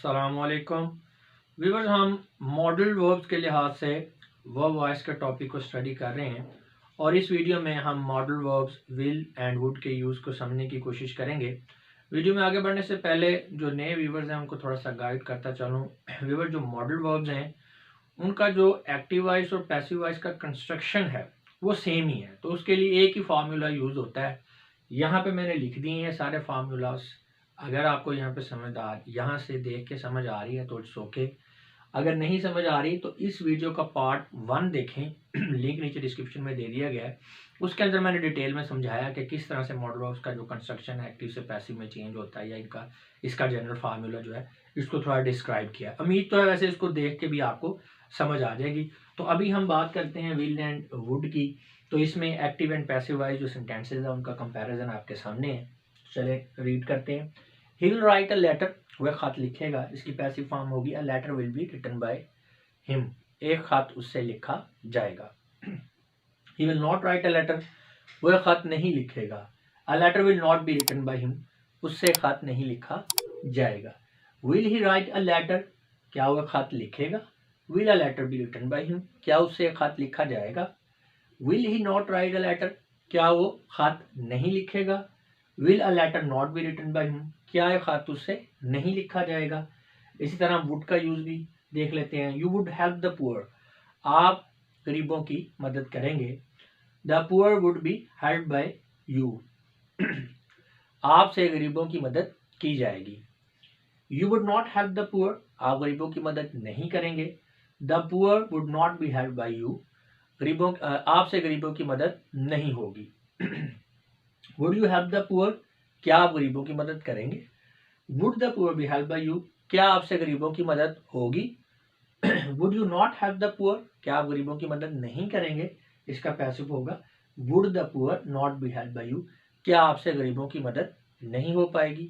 अस्सलामुअलैकुम व्यूअर्स, हम modal verbs के लिहाज से वर्ब वॉइस के टॉपिक को स्टडी कर रहे हैं और इस वीडियो में हम modal verbs will and would के यूज़ को समझने की कोशिश करेंगे। वीडियो में आगे बढ़ने से पहले जो नए व्यूअर्स हैं उनको थोड़ा सा गाइड करता चलूँ। व्यूअर्स, जो मॉडल वर्ब्स हैं उनका जो एक्टिव वॉइस और पैसिव वॉइस का कंस्ट्रक्शन है वो सेम ही है, तो उसके लिए एक ही फार्मूला यूज़ होता है। यहाँ पे मैंने लिख दिए हैं सारे फार्मूलाज। अगर आपको यहाँ पे यहाँ से देख के समझ आ रही है तो इट्स ओके। अगर नहीं समझ आ रही तो इस वीडियो का पार्ट 1 देखें, लिंक नीचे डिस्क्रिप्शन में दे दिया गया है। उसके अंदर मैंने डिटेल में समझाया कि किस तरह से मॉडल वर्ब्स का जो कंस्ट्रक्शन है एक्टिव से पैसिव में चेंज होता है, या इसका जनरल फार्मूला जो है इसको थोड़ा डिस्क्राइब किया। उम्मीद तो है वैसे इसको देख के भी आपको समझ आ जाएगी। तो अभी हम बात करते हैं विल एंड वुड की। तो इसमें एक्टिव एंड पैसिव वाइज जो सेंटेंसेज है उनका कंपैरिजन आपके सामने है। चले रीड करते हैं। He will write a letter, वह खत लिखेगा। इसकी पैसिव फॉर्म होगी a letter will be written by him, एक खत उससे लिखा जाएगा। He will not write a letter, वह खत नहीं लिखेगा। A letter will not be written by him, उससे खत नहीं लिखा जाएगा। Will he write a letter, क्या वह खत लिखेगा। Will a letter be written by him, क्या उससे खत लिखा जाएगा। Will he not write a letter, क्या वो खत नहीं लिखेगा। Will a letter not be written by him, क्या यह खत उससे नहीं लिखा जाएगा। इसी तरह वुड का यूज भी देख लेते हैं। You would help the poor, आप गरीबों की मदद करेंगे। The poor would be help by you, आपसे गरीबों की मदद की जाएगी। You would not help the poor, आप गरीबों की मदद नहीं करेंगे। The poor would not be help by you, आपसे गरीबों की मदद नहीं होगी। Would you help the poor, क्या आप गरीबों की मदद करेंगे। Would the poor B help by you, क्या आपसे गरीबों की मदद होगी। Would you not help the poor, क्या आप गरीबों की मदद नहीं करेंगे। इसका पैसिव होगा would the poor not be help by you, क्या आपसे गरीबों की मदद नहीं हो पाएगी।